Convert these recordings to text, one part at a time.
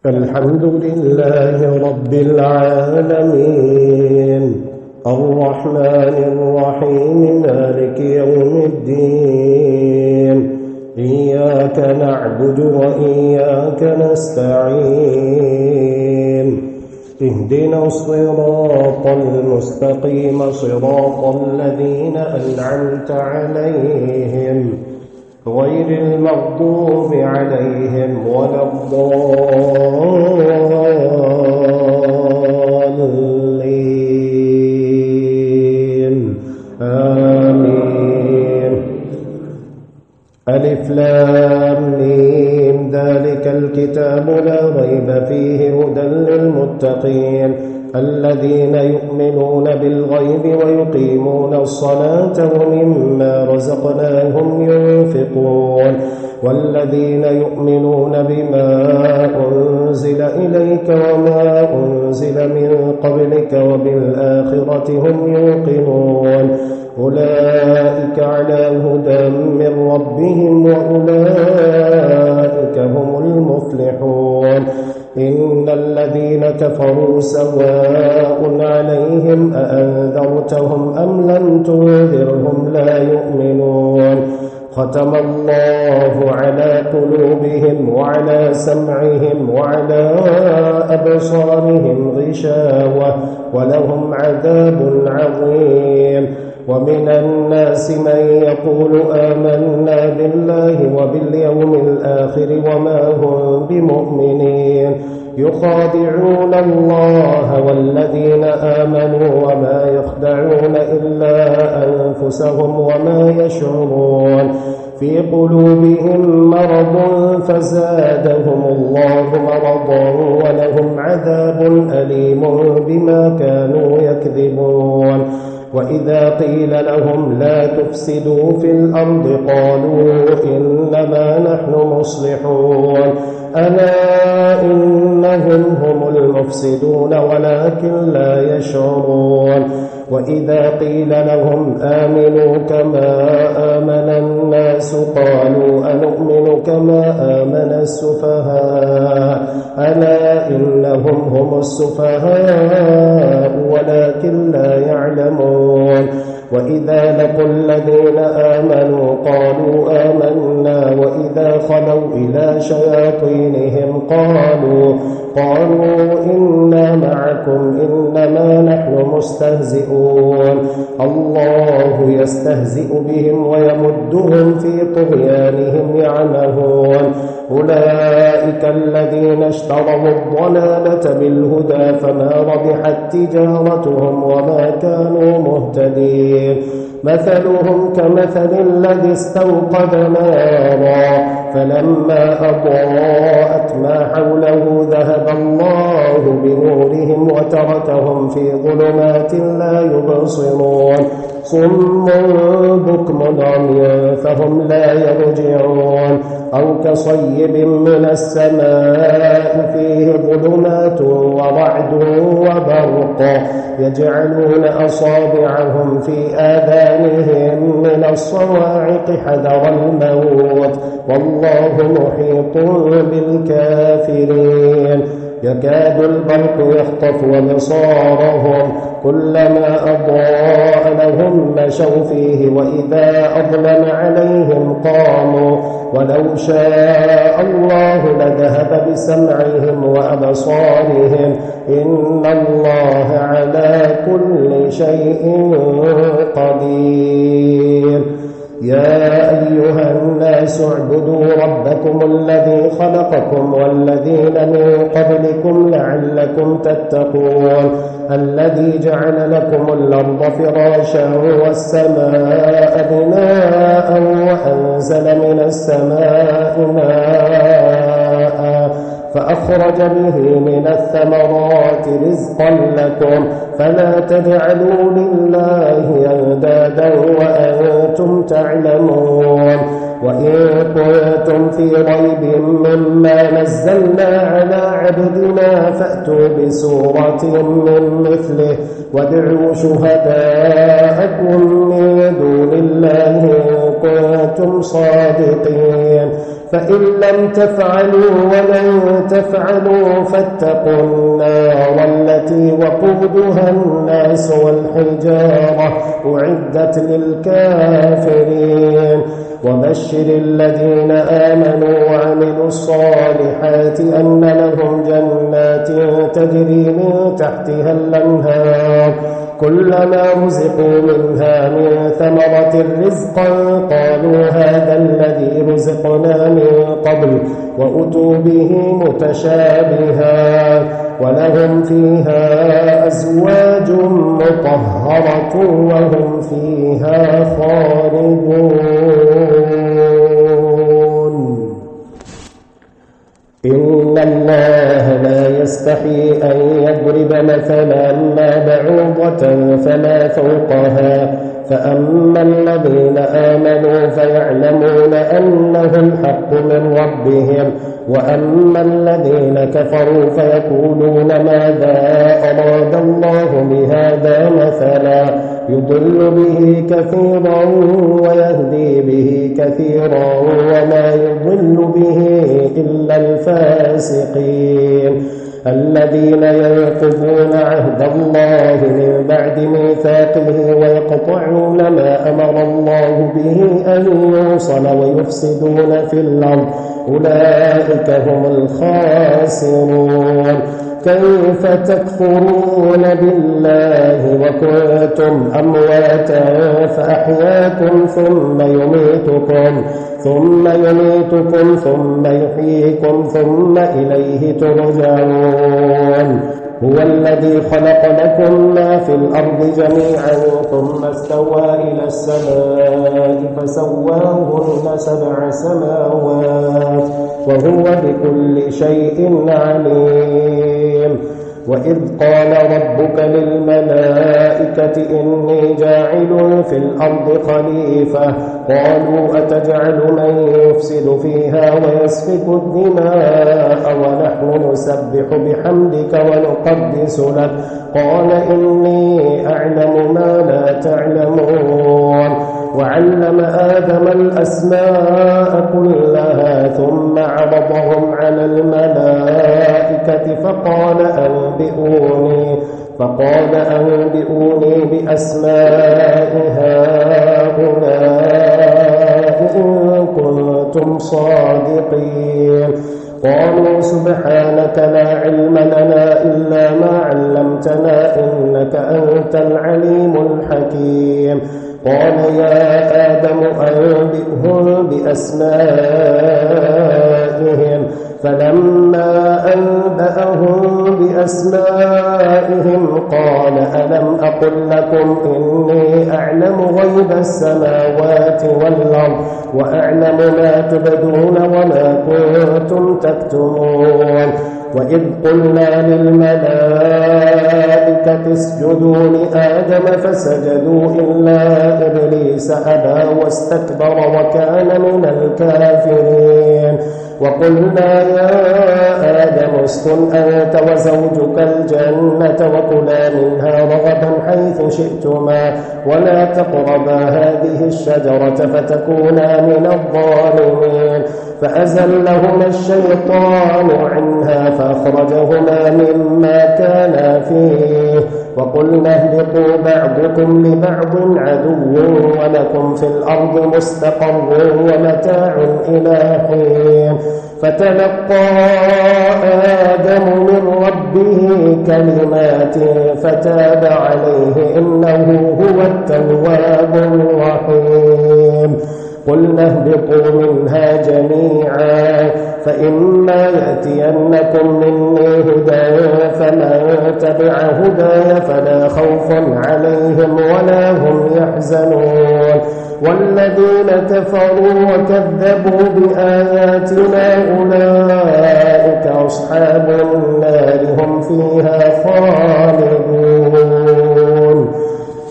الحمد لله رب العالمين الرحمن الرحيم مالك يوم الدين إياك نعبد وإياك نستعين اهدنا الصراط المستقيم صراط الذين أنعمت عليهم غير المغضوب عليهم ولا الضالين آمين. ألف لام ميم ذلك الكتاب لا ريب فيه هدى للمتقين الذين يؤمنون بالغيب ويقيمون الصلاة ومما رزقناهم ينفقون والذين يؤمنون بما أنزل إليك وما أنزل من قبلك وبالآخرة هم يوقنون أولئك على هدى من ربهم وأولئك هم المفلحون. إن الذين كفروا سواء عليهم أأنذرتهم أم لم تنذرهم لا يؤمنون ختم الله على قلوبهم وعلى سمعهم وعلى أبصارهم غشاوة ولهم عذاب عظيم. ومن الناس من يقول آمنا بالله وباليوم الآخر وما هم بمؤمنين يخادعون الله والذين آمنوا وما يخدعون إلا أنفسهم وما يشعرون في قلوبهم مرض فزادهم الله مرضا ولهم عذاب أليم بما كانوا يكذبون. وإذا قيل لهم لا تفسدوا في الأرض قالوا إنما نحن مصلحون ألا إنهم هم المفسدون ولكن لا يشعرون. وإذا قيل لهم آمنوا كما آمن الناس قالوا أنؤمن كما آمن السفهاء ألا إنهم هم السفهاء ولكن لا يعلمون. وإذا لقوا الذين آمنوا قالوا آمنا وإذا خلوا إلى شياطينهم قالوا إنا معكم إنما نحن مستهزئون الله يستهزئ بهم ويمدهم في طغيانهم يعمهون. أولئك الذين اشتروا الضلالة بالهدى فما ربحت تجارتهم وما كانوا مهتدين. مثلهم كمثل الذي استوقد نارا فلما أضاءت ما حوله ذهب الله بنورهم وتركهم في ظلمات لا يبصرون صم بكم عمي فهم لا يرجعون. أو كصيب من السماء فيه ظلمات ورعد وبرق يجعلون أصابعهم في آذانهم من الصواعق حذر الموت والله محيط بالكافرين. يكاد البرق يخطف أبصارهم كلما أضاء لهم مشوا فيه وإذا أظلم عليهم قاموا ولو شاء الله لذهب بسمعهم وأبصارهم إن الله على كل شيء قدير. يا أيها الناس اعبدوا ربكم الذي خلقكم والذين من قبلكم لعلكم تتقون الذي جعل لكم الأرض فراشا والسماء بناء وأنزل من السماء ماء فأخرج به من الثمرات رزقا لكم فلا تجعلوا لله أندادا وأنتم تعلمون. وإن كنتم في ريب مما نزلنا على عبدنا فأتوا بسورة من مثله وادعوا شهداءكم من دون الله إن كنتم صادقين. فإن لم تفعلوا ولن تفعلوا فاتقوا النار التي وقودها الناس والحجارة أعدت للكافرين وبشر الذين آمنوا وعملوا الصالحات أن لهم جنات تجري من تحتها الأنهار كلما رزقوا منها من ثمرة رزقا قالوا هذا الذي رزقنا من قبل وأتوا به متشابها ولهم فيها أزواج مطهرة وهم فيها خالدون. إن الله لا يستحي أن يضرب مثلا ما بعوضة فما فوقها فأما الذين آمنوا فيعلمون أنه الحق من ربهم وأما الذين كفروا فيقولون ماذا أراد الله بهذا مثلا يضل به كثيرا ويهدي به كثيرا وما يضل به إلا الفاسقين الذين ينقضون عهد الله من بعد ميثاقه ويقطعون ما أمر الله به أن يوصل ويفسدون في الأرض أولئك هم الخاسرون. كيف تكفرون بالله وكنتم أمواتا فأحياكم ثم يميتكم ثم يحييكم ثم إليه ترجعون. هو الذي خلق لكم ما في الأرض جميعا ثم استوى إلى السماء فسواهن 7 سماوات وهو بكل شيء عليم. وإذ قال ربك للملائكة إني جاعل في الأرض خليفة قالوا أتجعل من يفسد فيها ويسفك الدماء ونحن نسبح بحمدك ونقدس لك قال إني أعلم ما لا تعلمون. وعلم آدم الأسماء كلها ثم عرضهم على الملائكة فقال أنبئوني بأسماء هؤلاء إن كنتم صادقين. قالوا سبحانك لا علم لنا إلا ما علمتنا إنك أنت العليم الحكيم. قال يا آدم أنبئهم بأسمائهم فلما أنبأهم بأسمائهم قال ألم أقل لكم إني أعلم غيب السماوات والأرض وأعلم ما تبدون وما كنتم تكتمون. وإذ قلنا للملائكة اسجدوا لآدم فسجدوا إلا إبليس أبى واستكبر وكان من الكافرين. وقلنا يا آدم اسكن أنت وزوجك الجنة وكلا منها رغدا حيث شئتما ولا تقربا هذه الشجرة فتكونا من الظالمين. فأزلهما الشيطان عنها فأخرجهما مما كانا فيه وقلنا اهبطوا بعضكم لبعض عدو ولكم في الأرض مستقر ومتاع إلى حين. فتلقى آدم من ربه كلمات فتاب عليه إنه هو التواب الرحيم. قلنا اهبطوا منها جميعا فإما يأتينكم مني هدى فمن تبع هداي فلا خوف عليهم ولا هم يحزنون. والذين كفروا وكذبوا بآياتنا أولئك أصحاب النار هم فيها خالدون.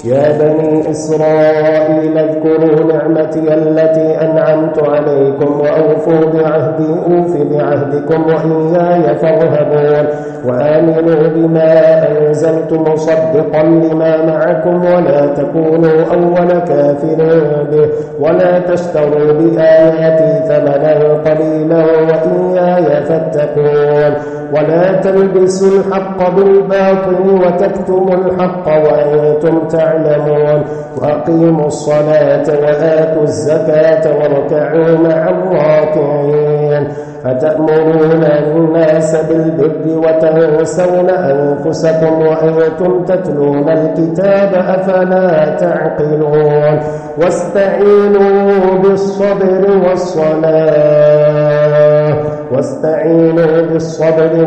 يا بني إسرائيل اذكروا نعمتي التي أنعمت عليكم وأوفوا بعهدي أوف بعهدكم وإياي فارهبون وآمنوا بما أنزلت مصدقا لما معكم ولا تكونوا أول كافر به ولا تشتروا بآياتي ثمنا قليلا وإياي فاتقون ولا تلبسوا الحق بالباطل وتكتموا الحق وأنتم تعلمون وأقيموا الصلاة وآتوا الزكاة واركعوا مع الراكعين أتأمرون الناس بالبر وتنسون أنفسكم وأنتم تتلون الكتاب أفلا تعقلون واستعينوا بالصبر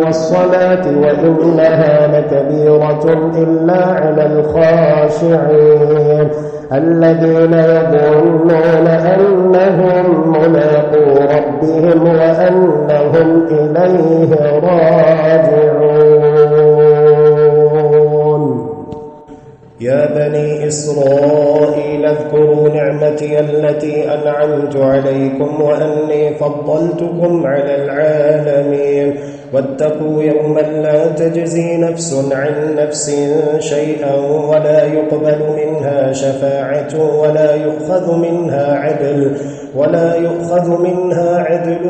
والصلاة وإنها لكبيرة إلا على الخاشعين الذين يظنون أنهم ملاقو ربهم وأنهم إليه راجعون. يا بني إسرائيل اذكروا نعمتي التي أنعمت عليكم وأني فضلتكم على العالمين واتقوا يوما لا تجزي نفس عن نفس شيئا ولا يقبل منها شفاعة ولا يؤخذ منها عدل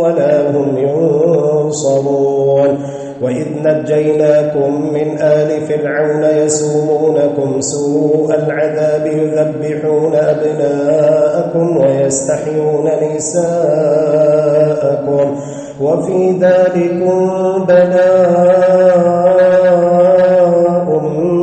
ولا هم ينصرون. وإذ نجيناكم من آل فرعون يسومونكم سوء العذاب يذبحون أبناءكم ويستحيون نساءكم وفي ذلكم بلاء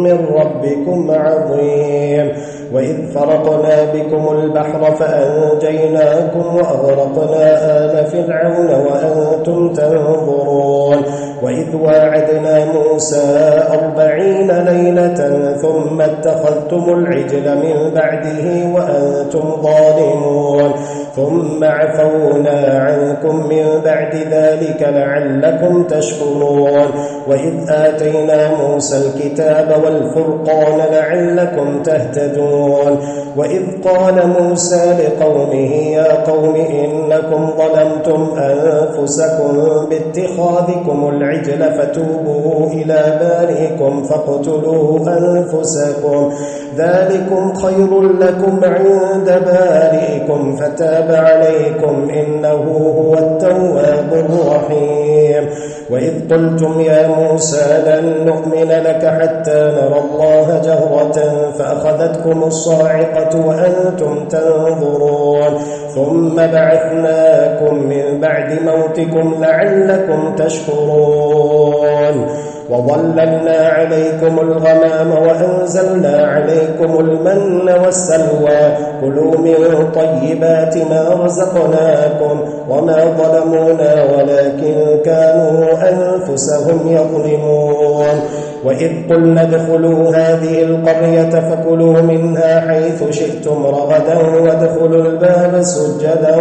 من ربكم عظيم. وإذ فرقنا بكم البحر فأنجيناكم وأغرقنا آل فرعون وأنتم تنظرون. وإذ واعدنا موسى 40 ليلة ثم اتخذتم العجل من بعده وأنتم ظالمون ثم عفونا عنكم من بعد ذلك لعلكم تشكرون. وإذ آتينا موسى الكتاب والفرقان لعلكم تهتدون. وإذ قال موسى لقومه يا قوم إنكم ظلمتم أنفسكم باتخاذكم العجل فتوبوا إلى بارئكم فاقتلوا أنفسكم ذلكم خير لكم عند بارئكم فتاب عليكم إنه هو التواب الرحيم. وإذ قلتم يا موسى لن نؤمن لك حتى نرى الله جهرة فأخذتكم الصاعقة وأنتم تنظرون ثم بعثناكم من بعد موتكم لعلكم تشكرون. وظللنا عليكم الغمام وأنزلنا عليكم المن والسلوى كلوا من طيبات ما رزقناكم وما ظلمونا ولكن كانوا أنفسهم يظلمون. وإذ قلنا ادخلوا هذه القرية فكلوا منها حيث شئتم رغدا وادخلوا الباب سجدا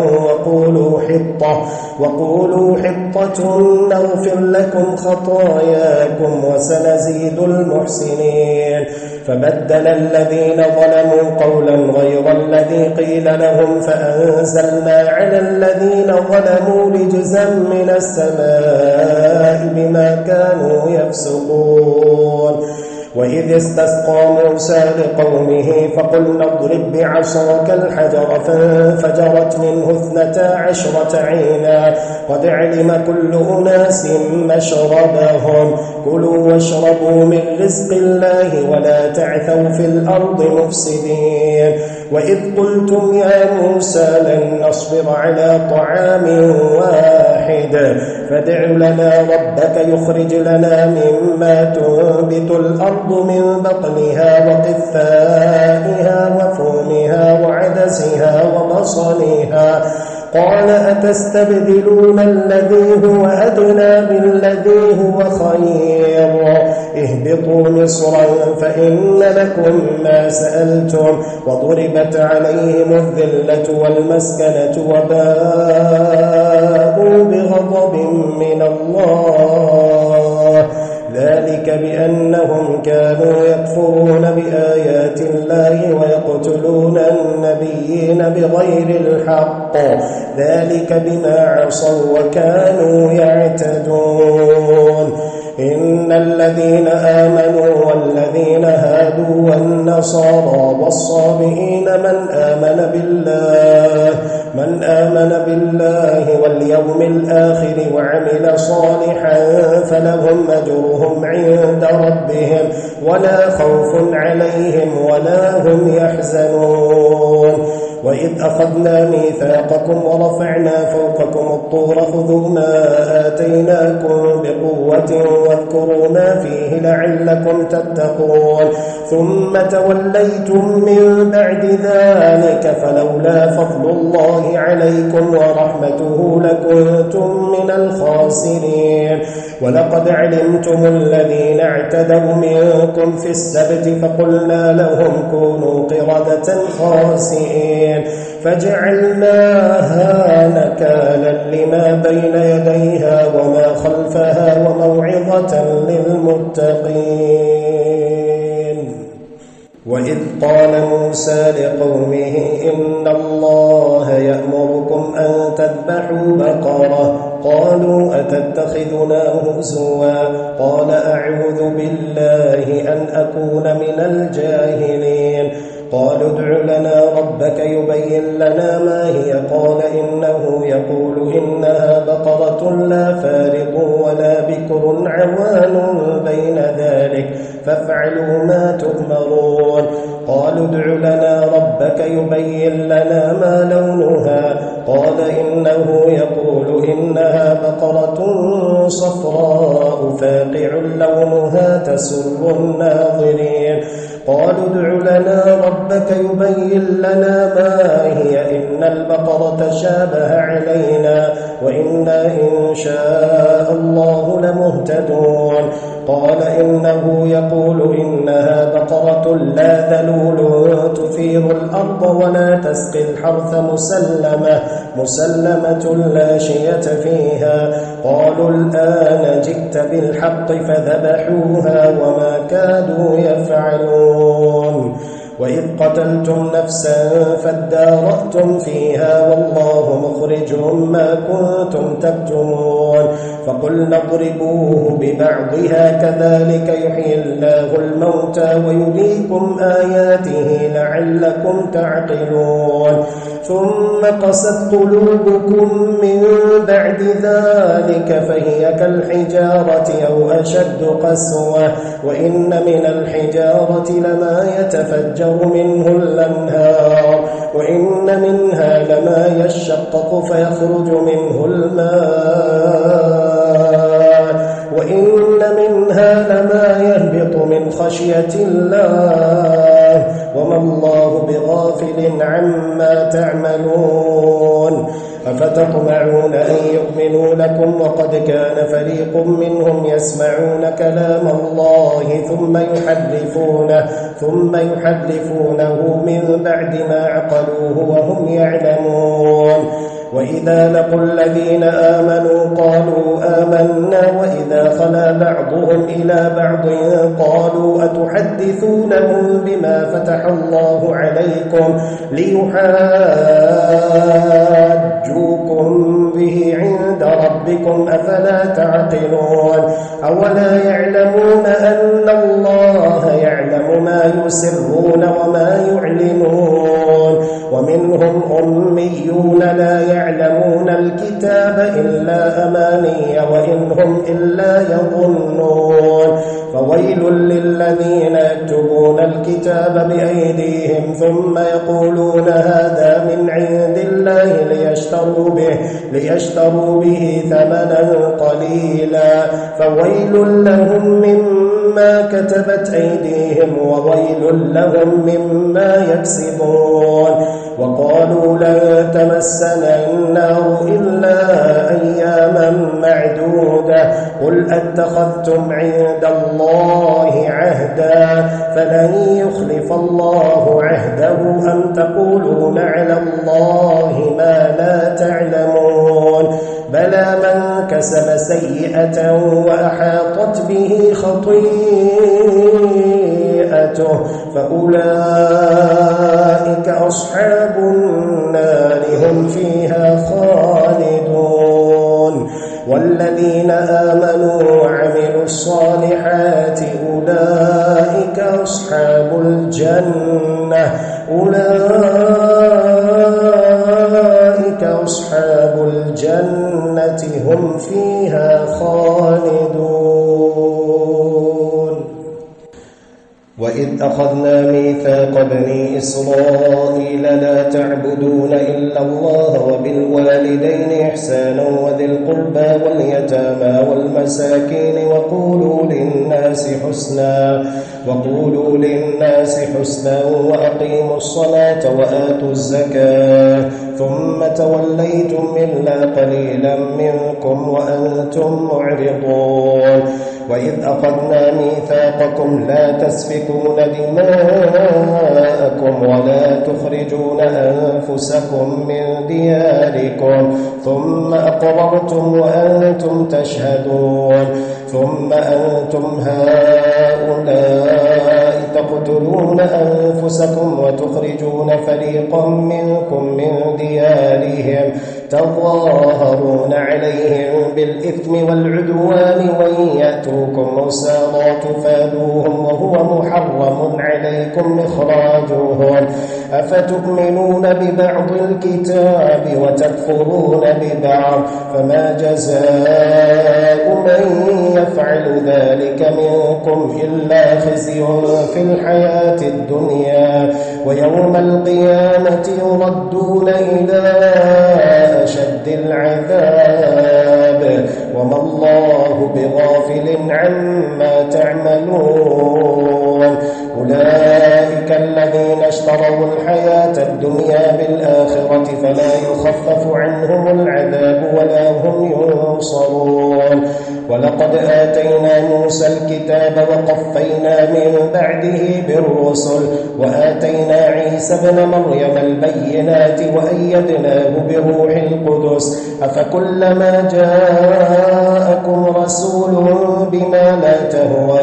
وقولوا حطة نغفر لكم خطاياكم وسنزيد المحسنين. فبدل الذين ظلموا قولا غير الذي قيل لهم فأنزلنا على الذين ظلموا رجزا من السماء بما كانوا يفسقون. وإذ استسقى موسى لقومه فقلنا اضرب بعصاك الحجر فانفجرت منه 12 عينا قد علم كل أناس مشربهم كلوا واشربوا من رزق الله ولا تعثوا في الأرض مفسدين. وإذ قلتم يا موسى لن نصبر على طعام واحد فادع لنا ربك يخرج لنا مما تنبت الأرض من بطنها وقثائها وفومها وعدسها وبصلها قال أتستبدلون الذي هو أدنى بالذي هو خير اهبطوا مصرا فإن لكم ما سألتم وضربت عليهم الذلة والمسكنة وباءوا بغضب من الله ذلك ذلك بأنهم كانوا يكفرون بآيات الله ويقتلون النبيين بغير الحق ذلك بما عصوا وكانوا يعتدون إن الذين آمنوا والذين هادوا والنصارى والصابئين من آمن بالله واليوم الآخر وعمل صالحا فلهم أجرهم عند ربهم ولا خوف عليهم ولا هم يحزنون وإذ أخذنا ميثاقكم ورفعنا فوقكم الطور خذوا ما آتيناكم بقوة واذكروا ما فيه لعلكم تتقون ثم توليتم من بعد ذلك فلولا فضل الله عليكم ورحمته لكنتم من الخاسرين ولقد علمتم الذين اعتدوا منكم في السبت فقلنا لهم كونوا قردة خاسئين فجعلناها نكالا لما بين يديها وما خلفها وموعظة للمتقين وإذ قال موسى لقومه إن الله يأمركم أن تذبحوا بقرة قالوا أتتخذنا هزوا قال أعوذ بالله أن أكون من الجاهلين قالوا ادع لنا ربك يبين لنا ما هي قال إنه يقول إنها بقرة لا فارض ولا بكر عوان بين ذلك فافعلوا ما تؤمرون قالوا ادع لنا ربك يبين لنا ما لونها قال إنه يقول إنها بقرة صفراء فاقع لونها تسر الناظرين قالوا ادع لنا ربك يبين لنا ما هي إن البقرة شابه علينا وإنا إن شاء الله لمهتدون قال إنه يقول إنها بقرة لا ذلول تثير الأرض ولا تسقي الحرث مسلمة لا شية فيها قالوا الآن جئت بالحق فذبحوها وما كادوا يفعلون وإذ قتلتم نفسا فادارأتم فيها والله مخرج ما كنتم تكتمون فقلنا اضربوه ببعضها كذلك يحيي الله الموتى ويريكم آياته لعلكم تعقلون ثم قست قلوبكم من بعد ذلك فهي كالحجارة أو أشد قسوة وإن من الحجارة لما يتفجر منه الأنهار وإن منها لما يشقق فيخرج منه الماء وإن منها لما يهبط من خشية الله وما الله بغافل عما تعملون أفتطمعون أن يؤمنوا لكم وقد كان فريق منهم يسمعون كلام الله ثم يحرفونه من بعد ما عقلوه وهم يعلمون وإذا لقوا الذين آمنوا قالوا آمنا وإذا خلا بعضهم إلى بعض قالوا أتحدثونهم بما فتح الله عليكم ليحاجوكم به عند ربكم أفلا تعقلون أولا يعلمون أن الله يعلم ما يسرون وما يعلنون ومنهم أميون لا يعلمون الكتاب إلا أماني وإن هم إلا يظنون فويل للذين يكتبون الكتاب بأيديهم ثم يقولون هذا من عند الله ليشتروا به ثمنا قليلا فويل لهم مما كتبت أيديهم وويل لهم مما يكسبون وقالوا لن تمسنا النار إلا أياما معدودة قل أتخذتم عند الله عهدا فلن يخلف الله عهده أم تقولون على الله ما لا تعلمون بلى من كسب سيئة وأحاطت به خطيئته فأولئك أصحاب النار هم فيها خالدون والذين آمنوا وعملوا الصالحات أولئك أصحاب الجنة هم فيها خالدون وإذ أخذنا ميثاق بني إسرائيل لا تعبدون إلا الله وبالوالدين إحسانا وذي القربى واليتامى والمساكين وقولوا للناس حسنا وأقيموا الصلاة وآتوا الزكاة ثم توليتم إلا قليلا منكم وأنتم معرضون وإذ أخذنا ميثاقكم لا تسفكون دماءكم ولا تخرجون أنفسكم من دياركم ثم أقررتم وأنتم تشهدون ثم أنتم هؤلاء تقتلون أنفسكم وتخرجون فريقا منكم من ديارهم تظاهرون عليهم بالإثم والعدوان وإن يأتوكم أسارى تفادوهم وهو محرم عليكم إخراجهم أفتؤمنون ببعض الكتاب وتكفرون ببعض فما جزاء من يفعل ذلك منكم إلا خزي في الحياة الدنيا ويوم القيامة يردون إلى أشد العذاب وما الله بغافل عما تعملون أولئك الذين اشتروا الحياة الدنيا بالآخرة فلا يخفف عنهم العذاب ولا هم ينصرون ولقد آتينا موسى الكتاب وقفينا من بعده بالرسل وآتينا عيسى ابن مريم البينات وأيدناه بروح القدس أفكلما جاءكم رسول بما لا تهوى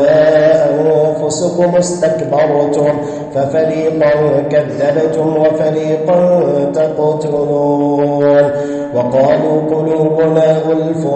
أنفسكم استكبرتم ففريقا كذبتم وفريقا تقتلون وقالوا قلوبنا غلف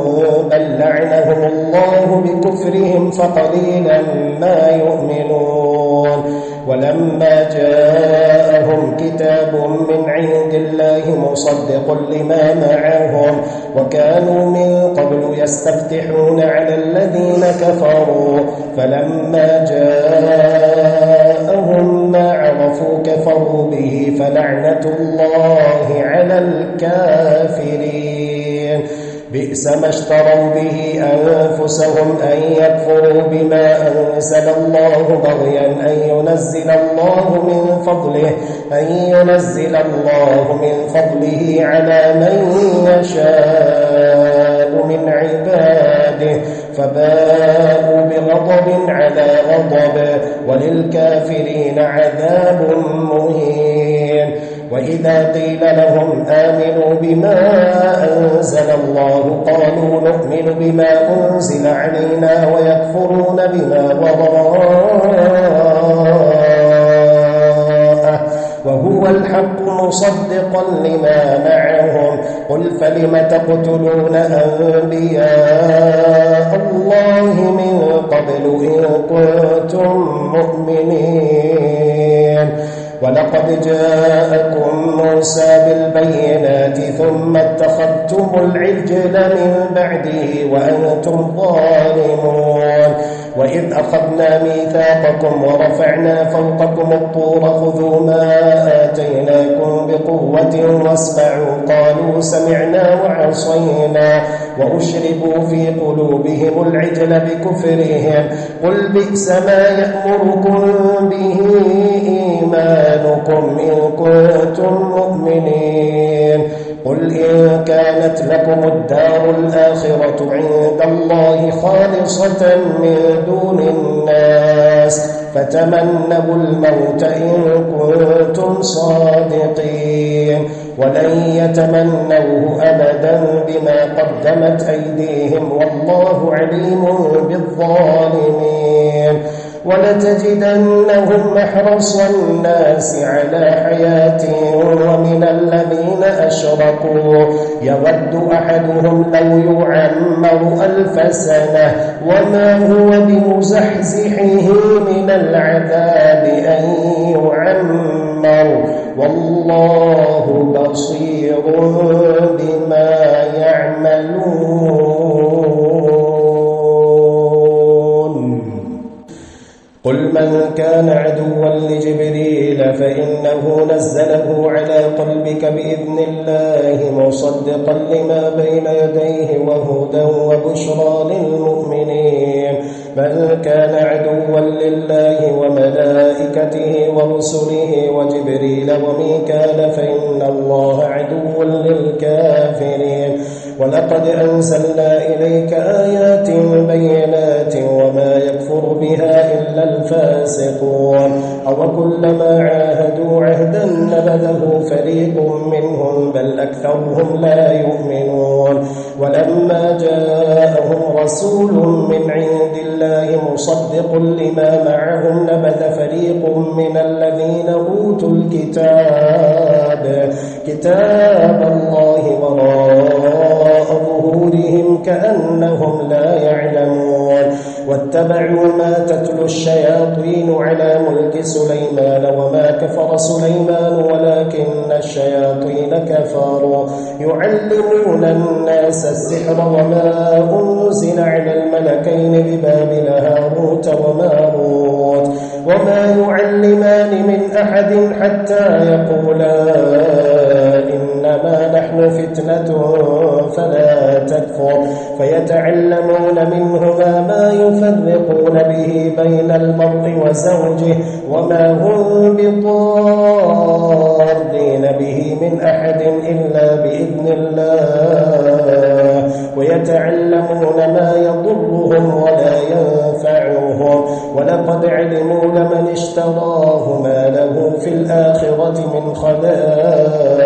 بل لعنهم الله بكفرهم فقليلا ما يؤمنون ولما جاءهم كتاب من عند الله مصدق لما معهم وكانوا من قبل يستفتحون على الذين كفروا فلما جاءهم ما عرفوا كفروا به فلعنة الله على الكافرين بئس ما اشتروا به أنفسهم أن يكفروا بما أنزل الله بغيا أن ينزل الله من فضله على من يشاء من عباده فباءوا بغضب على غضب وللكافرين عذاب مهين وإذا قيل لهم آمنوا بما أنزل الله قالوا نؤمن بما أنزل علينا ويكفرون بما وراءه وهو الحق مصدقا لما معهم قل فلم تقتلون أنبياء الله من قبل إن كنتم مؤمنين ولقد جاءكم موسى بالبينات ثم اتخذتم العجل من بعده وأنتم ظالمون وإذ أخذنا ميثاقكم ورفعنا فوقكم الطور خذوا ما آتيناكم بقوة واسمعوا قالوا سمعنا وعصينا وأشربوا في قلوبهم العجل بكفرهم قل بئس ما يأمركم به إيمانكم إن كنتم مؤمنين قل إن كانت لكم الدار الآخرة عند الله خالصة من دون الناس الناس فتمنوا الموت إن كنتم صادقين ولن يتمنوه أبدا بما قدمت أيديهم والله عليم بالظالمين ولتجدنهم أحرص الناس على حياة ومن الذين أشركوا يود أحدهم لو يعمر 1000 سنة وما هو بمزحزحه من العذاب أن يعمر والله بصير بما يعملون. قل من كان عدوا لجبريل فإنه نزله على قلبك بإذن الله مصدقا لما بين يديه وهدى وبشرى للمؤمنين. من كان عدوا لله وملائكته ورسله وجبريل وميكال فإن الله عدو للكافرين. ولقد أنزلنا إليك آيات بينات وما يكفر بها إلا الفاسقون. أو كلما عاهدوا عهدا نبذه فريق منهم بل أكثرهم لا يؤمنون. ولما جاءهم رسول من عند الله مصدق لما معهم نبذ فريق من الذين أوتوا كتاب الله وراء ظهورهم كأنهم لا يعلمون. واتبعوا ما تتلو الشياطين على ملك سليمان وما كفر سليمان ولكن الشياطين كفروا يعلمون الناس السحر وما أنزل على الملكين ببابل هاروت وماروت وما يعلمان من أحد حتى يقولا إنما نحن فتنة فلا تكفر فيتعلمون منهما ما يفرقون به بين المرء وزوجه وما هم بضارين به من أحد إلا بإذن الله ويتعلمون ما يضرهم ولا ينفعهم ولقد علموا لمن اشتراه ما له في الآخرة من خلاق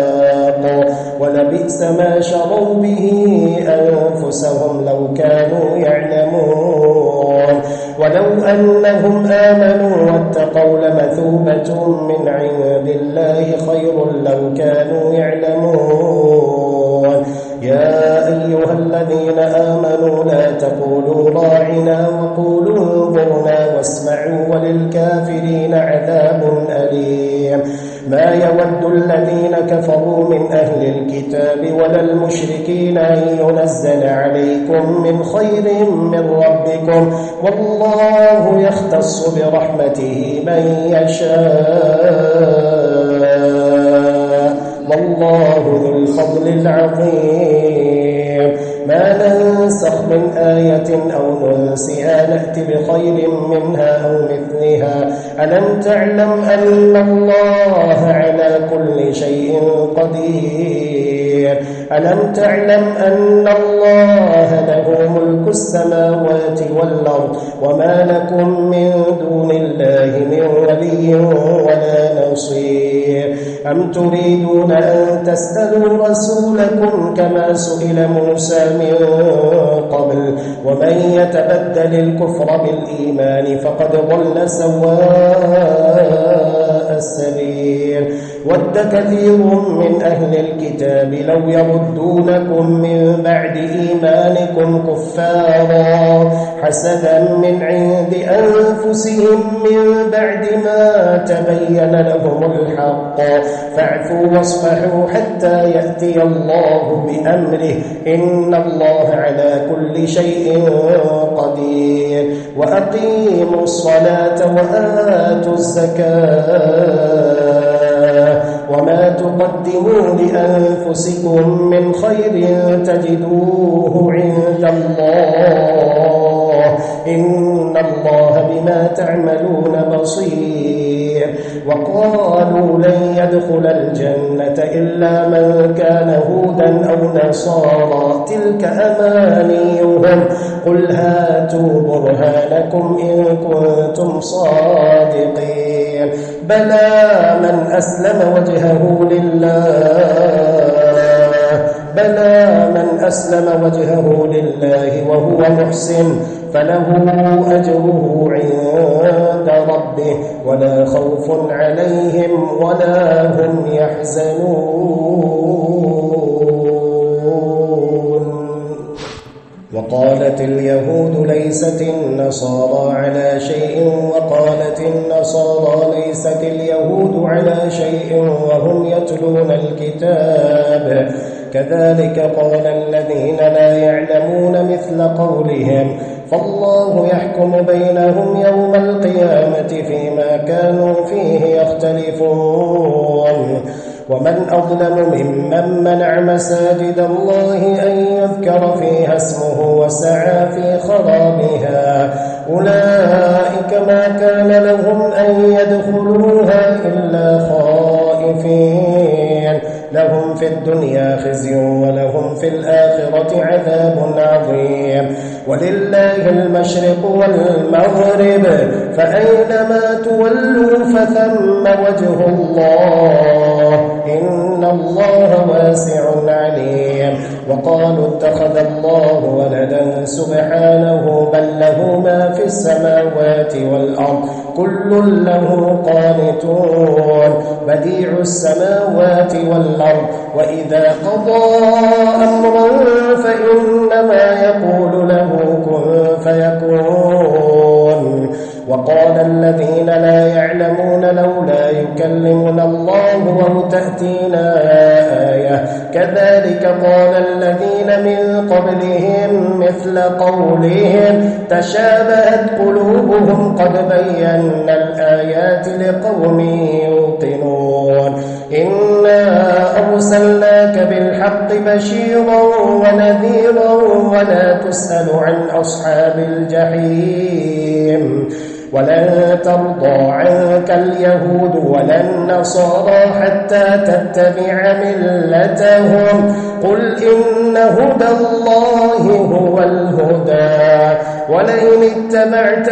ولبئس ما شروا به أنفسهم لو كانوا يعلمون. ولو أنهم آمنوا واتقوا لمثوبة من عند الله خير لو كانوا يعلمون. يا أيها الذين آمنوا لا تقولوا راعنا وقولوا انظرنا واسمعوا وللكافرين عذاب أليم. ما يود الذين كفروا من أهل الكتاب ولا المشركين أن ينزل عليكم من خير من ربكم والله يختص برحمته من يشاء والله ذو الفضل العظيم. ما ننسخ من آية أو ننسها نأت بخير منها أو مثلها. ألم تعلم أن الله على كل شيء قدير. ألم تعلم أن الله له ملك السماوات والأرض وما لكم من دون الله من ولي ولا نصير. أم تريدون أن تسألوا رسولكم كما سئل موسى من قبل ومن يتبدل الكفر بالإيمان فقد ضل سواء السبيل. ود كثير من أهل الكتاب لو يردونكم من بعد إيمانكم كفارا حسدا من عند أنفسهم من بعد ما تبين لهم الحق فاعفوا واصفحوا حتى يأتي الله بأمره إن الله على كل شيء قدير. وأقيموا الصلاة وآتوا الزكاة وما تقدموا لأنفسكم من خير تجدوه عند الله إن الله بما تعملون بصير. وقالوا لن يدخل الجنة إلا من كان هودا أو نصارى تلك أمانيهم قل هاتوا برهانكم إن كنتم صادقين. بلى من أسلم وجهه لله وهو محسن فله أجره عند ربه ولا خوف عليهم ولا هم يحزنون. وقالت اليهود ليست النصارى على شيء وقالت النصارى ليست اليهود على شيء وهم يتلون الكتاب كذلك قال الذين لا يعلمون مثل قولهم فالله يحكم بينهم يوم القيامة فيما كانوا فيه يختلفون. ومن أظلم ممن منع مساجد الله أن يذكر فيها اسمه وسعى في خرابها أولئك ما كان لهم أن يدخلوها إلا خائفين لهم في الدنيا خزي ولهم في الآخرة عذاب عظيم. ولله المشرق والمغرب فأينما تولوا فثم وجه الله إن الله واسع عليم. وقالوا اتخذ الله ولدا سبحانه بل له ما في السماوات والأرض كل له قانتون بديع السماوات والأرض وإذا قضى أمرا فإنما يقول له كن فيكون. وقال الذين لا يعلمون لولا يكلمنا الله أو تأتينا آية كذلك قال الذين من قبلهم مثل قولهم تشابهت قلوبهم قد بينا الآيات لقوم يوقنون. إنا أرسلناك بالحق بشيرا ونذيرا ولا تسأل عن أصحاب الجحيم. ولن ترضى عنك اليهود ولا النصارى حتى تتبع ملتهم قل إن هدى الله هو الهدى ولئن اتبعت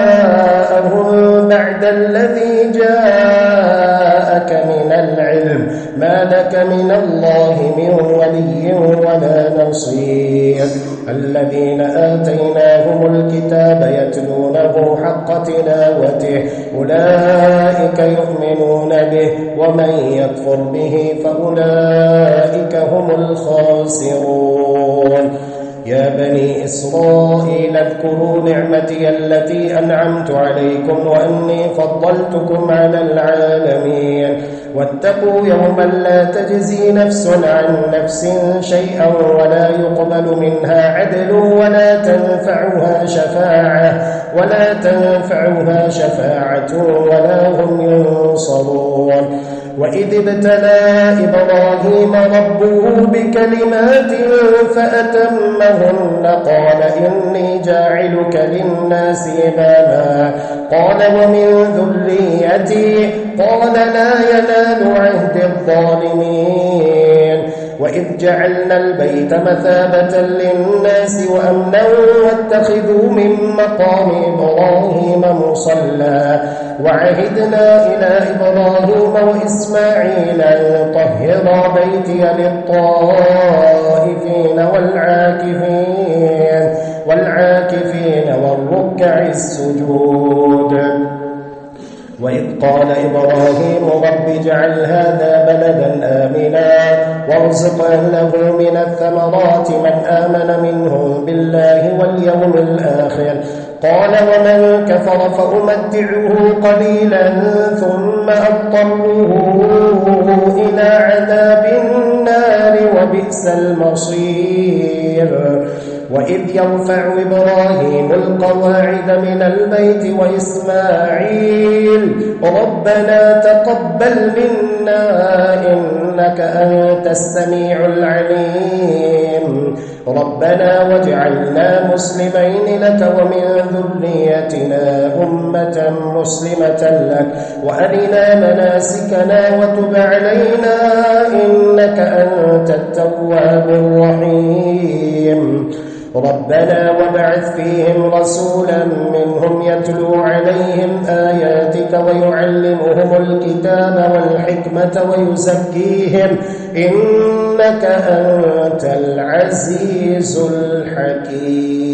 أهواءهم بعد الذي جاءك من العلم ما لك من الله من ولي ولا نصير. الذين آتيناهم الكتاب يتلونه حق تلاوته أولئك يؤمنون به ومن يكفر به فأولئك هم الخاسرون. يا بني إسرائيل اذكروا نعمتي التي أنعمت عليكم وأني فضلتكم على العالمين. واتقوا يوما لا تجزي نفس عن نفس شيئا ولا يقبل منها عدل ولا تنفعها شفاعة ولا هم ينصرون. وإذ ابتلى إبراهيم ربه بكلمات فأتمهن قال إني جاعلك للناس إماما قال ومن ذريتي قال لا ينال عهد الظالمين. وإذ جعلنا البيت مثابة للناس وأمنا واتخذوا من مقام إبراهيم مصلى وعهدنا إلى إبراهيم وإسماعيل أن طهرا بيتي للطائفين والعاكفين والركع السجود. وإذ قال إبراهيم رب اجعل هذا بلدا آمنا وارزق أهله من الثمرات من آمن منهم بالله واليوم الآخر قال ومن كفر فأمتعه قليلا ثم أضطره إلى عذاب النار وبئس المصير. وإذ يرفع إبراهيم القواعد من البيت وإسماعيل ربنا تقبل منا إنك أنت السميع العليم ربنا واجعلنا مسلمين لك ومن ذريتنا أمة مسلمة لك وأرنا مناسكنا وتب علينا إنك أنت التواب الرحيم ربنا وابعث فيهم رسولا منهم يتلو عليهم آياتك ويعلمهم الكتاب والحكمة ويزكيهم إنك أنت العزيز الحكيم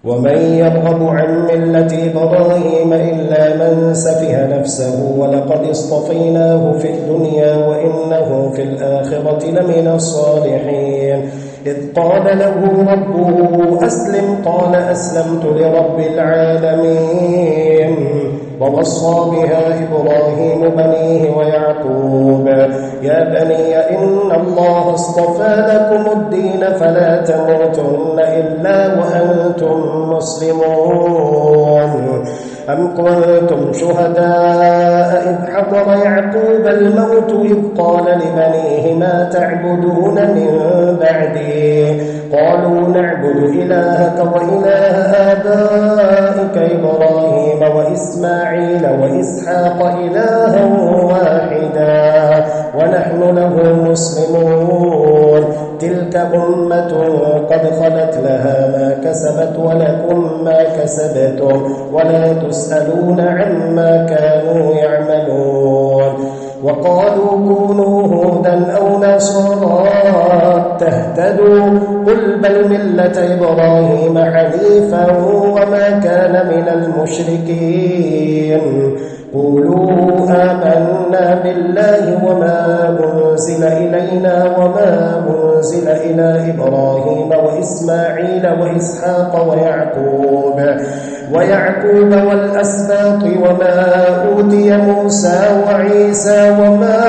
ومن يرغب عن ملة إبراهيم إلا من سفه نفسه ولقد اصطفيناه في الدنيا وإنه في الآخرة لمن الصالحين إذ قال له ربه أسلم قال أسلمت لرب العالمين ووصى بها إبراهيم بنيه ويعقوب يا بني إن الله اصطفى لكم الدين فلا تموتن إلا وأنتم مسلمون أم كنتم شهداء إذ حضر يعقوب الموت إذ قال لبنيه ما تعبدون من بعدي قالوا نعبد إلهك وإله آبائك إبراهيم وإسماعيل وإسحاق إلها واحدا ونحن له مسلمون تلك أمة قد خلت لها ما كسبت ولكم ما كسبتم ولا تسألون عما كانوا يعملون وقالوا كونوا هودا أو نصارى تهتدوا قل بل ملة إبراهيم حنيفا وما كان من المشركين قولوا آمنا بالله وما أنزل إلينا وما أنزل إلى إبراهيم وإسماعيل وإسحاق ويعقوب والأسباط وما أوتي موسى وعيسى وما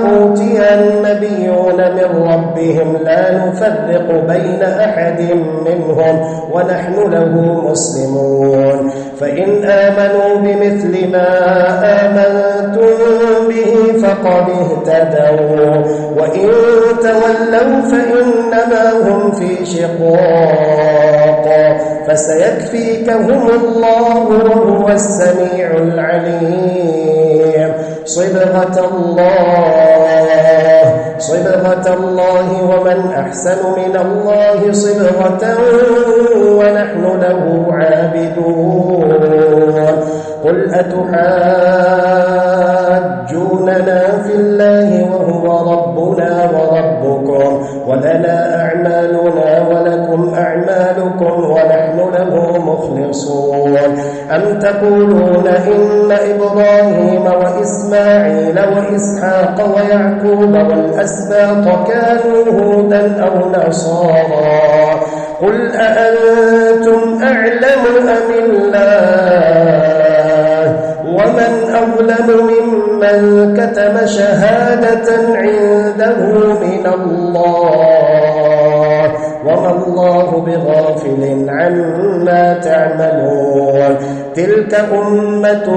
أوتي النبيون من ربهم لا نفرق بين أحد منهم ونحن له مسلمون فإن آمنوا بمثل ما آمنتم به فقد اهتدوا وإن تولوا فإنما هم في شقاق فسيكفيكهم الله وهو السميع العليم صبغة الله ومن أحسن من الله صبغة ونحن له عابدون قل أتحاجوننا في الله وهو ربنا وربكم ولنا أعمالنا ولكم أعمالكم ونحن له مخلصون أم تقولون إن إبراهيم وإسماعيل وإسحاق ويعقوب والأسباط كانوا هودا أو نصارى قل أأنتم أعلم أم الله ومن أظلم ممن كتم شهادة عنده من الله وما الله بغافل عما تعملون تلك أمة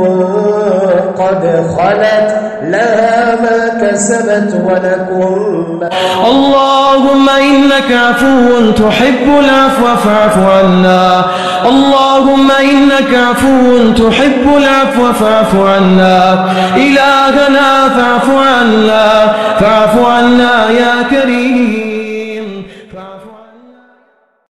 قد خلت لها ما كسبت ولكم اللهم إنك عفو تحب العفو فاعف عنا اللهم إنك عفو تحب العفو فاعف عنا إلهنا فاعف عنا يا كريم فاعف عنا